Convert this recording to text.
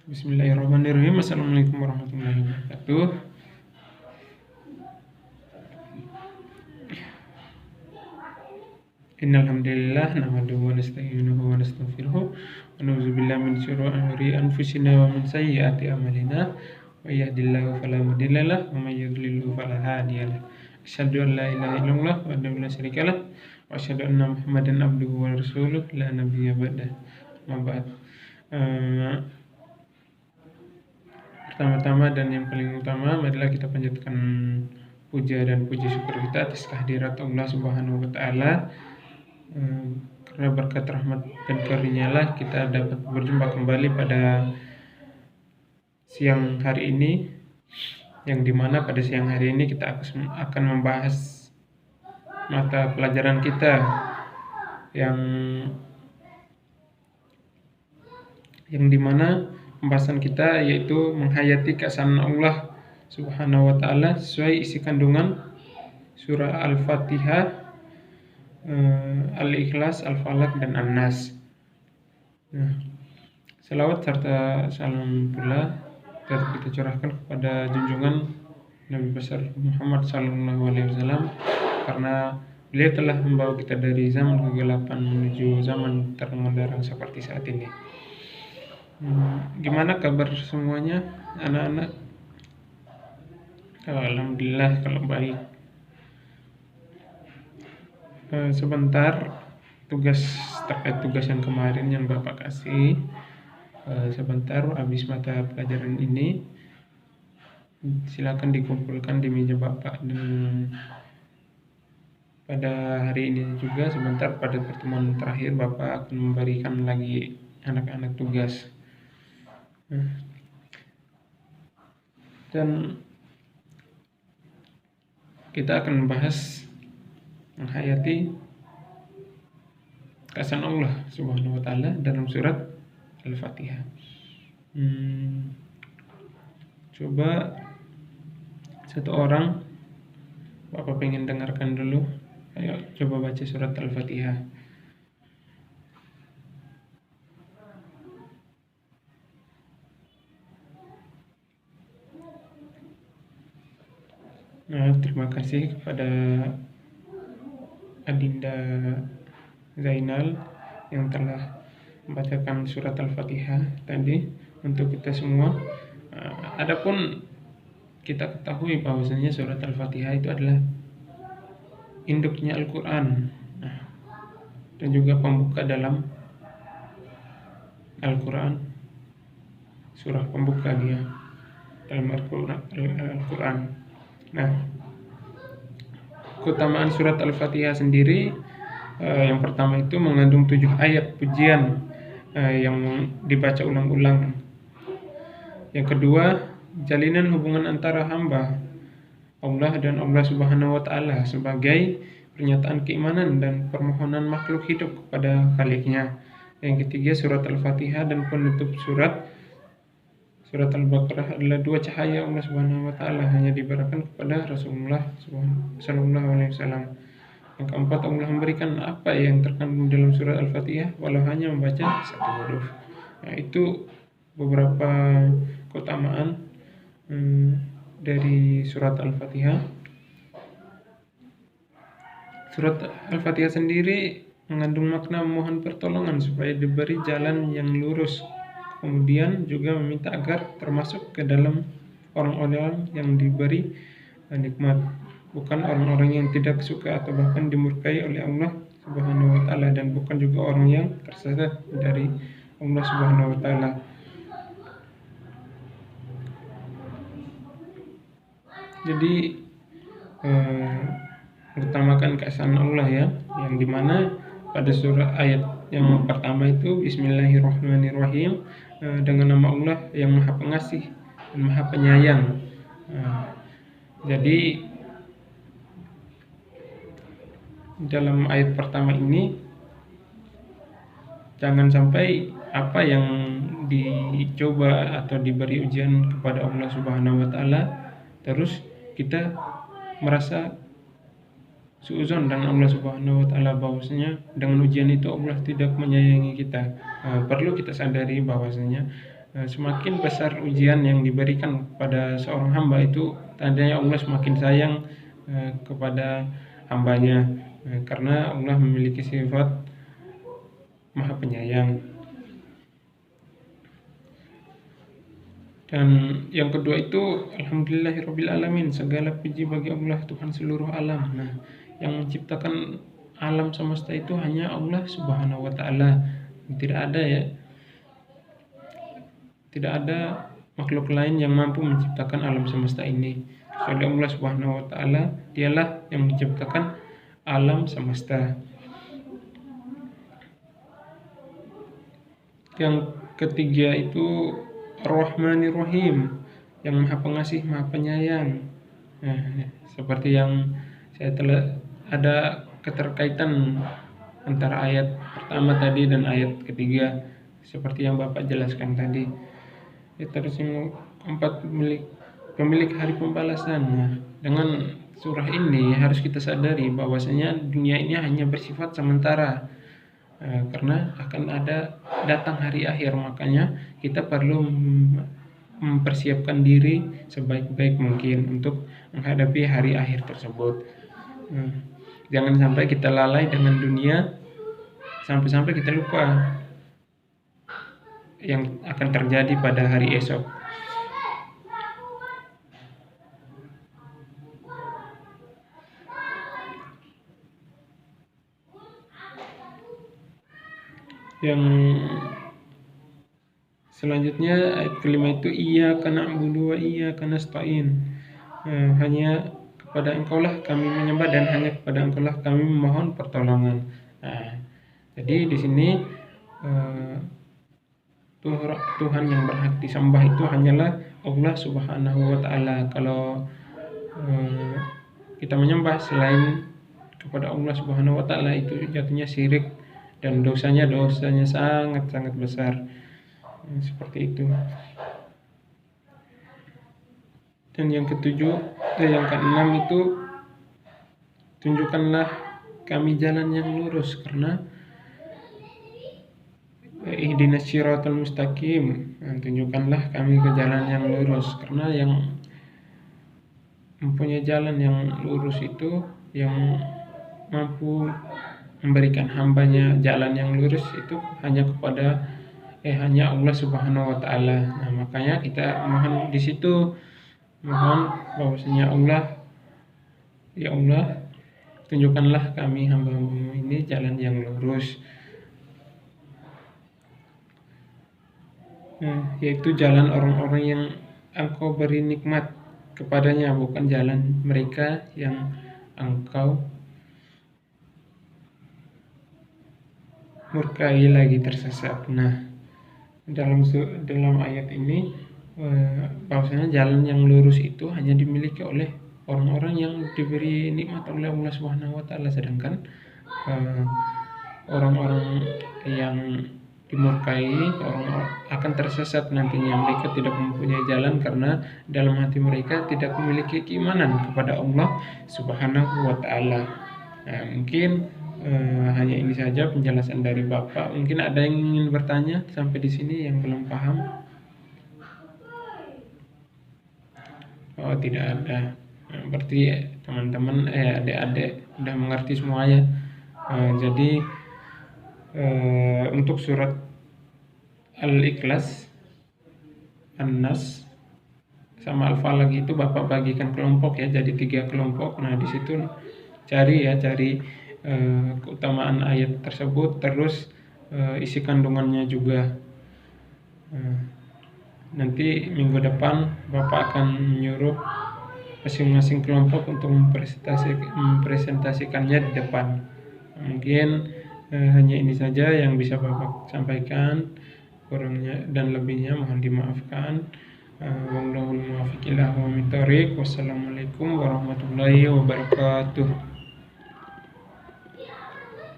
Bismillahirrahmanirrahim. Assalamualaikum warahmatullahi wabarakatuh. Innal hamdalillah nahmaduhu wa nasta'inuhu wa nastaghfiruh wa na'udzu billahi min syururi anfusina wa min sayyiati a'malina. May yahdihillahu fala mudilla lahu wa may yudlilhu fala hadiya lahu. Asyhadu an la ilaha illallah wahdahu la syarika lahu wa asyhadu anna Muhammadan abduhu wa rasuluh la nabiyya ba'dah. Amma ba'd. Pertama-tama dan yang paling utama, marilah kita panjatkan puja dan puji syukur kita atas kehadirat Allah Subhanahu wa taala. Karena berkat rahmat dan karunia-Nya kita dapat berjumpa kembali pada siang hari ini, yang dimana pada siang hari ini kita akan membahas mata pelajaran kita yang dimana pembahasan kita yaitu menghayati keesaan Allah Subhanahu wa taala sesuai isi kandungan surah Al-Fatihah, Al-Ikhlas, Al-Falaq, dan An-Nas. Nah, selawat serta salam pula dapat kita curahkan kepada junjungan Nabi besar Muhammad sallallahu alaihi wasallam, karena beliau telah membawa kita dari zaman kegelapan menuju zaman terang benderang seperti saat ini. Gimana kabar semuanya, anak-anak? Alhamdulillah kalau baik. Sebentar terkait tugas yang kemarin yang Bapak kasih. Sebentar habis mata pelajaran ini, silakan dikumpulkan di meja Bapak, dan pada hari ini juga sebentar pada pertemuan terakhir Bapak akan memberikan lagi anak-anak tugas. Dan kita akan membahas menghayati keesaan Allah Subhanahu wa taala dalam surat Al-Fatihah. Coba satu orang Bapak pengen dengarkan dulu. Ayo coba baca surat Al-Fatihah. Nah, terima kasih kepada Adinda Zainal yang telah membacakan surat Al-Fatihah tadi untuk kita semua. Adapun kita ketahui bahwasanya surat Al-Fatihah itu adalah induknya Al-Quran, dan juga pembuka dalam Al-Quran, surah pembuka dia dalam Al-Quran. Nah, keutamaan surat Al-Fatihah sendiri, yang pertama itu mengandung 7 ayat pujian yang dibaca ulang-ulang. Yang kedua, jalinan hubungan antara hamba Allah dan Allah Subhanahu wa taala sebagai pernyataan keimanan dan permohonan makhluk hidup kepada Khalik-Nya. Yang ketiga, surat Al-Fatihah dan penutup surat Al-Baqarah adalah 2 cahaya Allah Subhanahu wa taala hanya diberikan kepada Rasulullah sallallahu alaihi wasallam. Yang keempat, Allah memberikan apa yang terkandung dalam surat Al-Fatihah walau hanya membaca 1 huruf. Nah, itu beberapa keutamaan dari surat Al-Fatihah. Surat Al-Fatihah sendiri mengandung makna memohon pertolongan supaya diberi jalan yang lurus. Kemudian juga meminta agar termasuk ke dalam orang-orang yang diberi nikmat, bukan orang-orang yang tidak suka atau bahkan dimurkai oleh Allah Subhanahu wa taala, dan bukan juga orang yang tersesat dari Allah Subhanahu wa taala. Jadi utamakan keesaan Allah ya, yang dimana pada surah ayat yang pertama itu Bismillahirrahmanirrahim, dengan nama Allah yang Maha Pengasih dan Maha Penyayang. Jadi dalam ayat pertama ini jangan sampai apa yang dicoba atau diberi ujian kepada Allah Subhanahu wa taala terus kita merasa suudzon dengan Allah Subhanahu wa taala, bahwasanya dengan ujian itu Allah tidak menyayangi kita. Perlu kita sadari bahwasanya semakin besar ujian yang diberikan pada seorang hamba, itu tandanya Allah semakin sayang kepada hambanya, karena Allah memiliki sifat maha penyayang. Dan yang kedua itu alhamdulillahirabbil alamin, segala puji bagi Allah Tuhan seluruh alam. Nah, yang menciptakan alam semesta itu hanya Allah Subhanahu wa taala. Tidak ada makhluk lain yang mampu menciptakan alam semesta ini kecuali Allah Subhanahu wa taala. Dialah yang menciptakan alam semesta. Yang ketiga itu Ar-Rahmanir Rahim, yang maha pengasih, maha penyayang. Nah, seperti yang saya telah ada keterkaitan antara ayat pertama tadi dan ayat ketiga, seperti yang Bapak jelaskan tadi. Terus yang keempat, pemilik hari pembalasan. Nah, dengan surah ini harus kita sadari bahwasanya dunia ini hanya bersifat sementara, karena akan ada datang hari akhir. Makanya kita perlu mempersiapkan diri sebaik-baik mungkin untuk menghadapi hari akhir tersebut. Jangan sampai kita lalai dengan dunia sampai-sampai kita lupa yang akan terjadi pada hari esok. Yang selanjutnya ayat kelima itu iyyaka na'budu wa iyyaka nasta'in. Hanya kepada Engkaulah kami menyembah dan hanya kepada Engkaulah kami memohon pertolongan. Jadi di sini Tuhan yang berhak disembah itu hanyalah Allah Subhanahu wa taala. Kalau kita menyembah selain kepada Allah Subhanahu wa taala, itu jatuhnya syirik dan dosanya sangat-sangat besar. Seperti itu. Dan yang keenam itu tunjukkanlah kami jalan yang lurus, karena ihdinas siratal mustaqim, tunjukkanlah kami ke jalan yang lurus, karena yang mempunyai jalan yang lurus itu, yang mampu memberikan hambanya jalan yang lurus itu hanya Allah Subhanahu wa taala. Nah, makanya kita mohon di situ, mohon bahwasanya ya Allah, tunjukkanlah kami hamba-Mu ini jalan yang lurus. Yaitu jalan orang-orang yang Engkau beri nikmat kepadanya, bukan jalan mereka yang Engkau murkai lagi tersesat. Nah, dalam ayat ini bahwasanya jalan yang lurus itu hanya dimiliki oleh orang-orang yang diberi nikmat oleh Allah Subhanahu wa taala, sedangkan orang-orang yang dimurkai, orang akan tersesat nantinya. Mereka tidak mempunyai jalan karena dalam hati mereka tidak memiliki keimanan kepada Allah Subhanahu wa taala. Nah, mungkin hanya ini saja penjelasan dari Bapak. Mungkin ada yang ingin bertanya sampai di sini yang belum paham? Oh, tidak ada. Berarti teman-teman adik-adik udah mengerti semuanya. Jadi untuk surat Al-Ikhlas, An-Nas sama Al-Falaq itu Bapak bagikan kelompok ya, jadi 3 kelompok. Nah, di situ cari keutamaan ayat tersebut, terus isi kandungannya juga. Nanti minggu depan Bapak akan menyuruh masing-masing kelompok untuk mempresentasikannya di depan. Mungkin hanya ini saja yang bisa Bapak sampaikan, kurangnya dan lebihnya mohon dimaafkan. Wallahul muwaffiq ila aqwamit thoriq. Wassalamualaikum warahmatullahi wabarakatuh.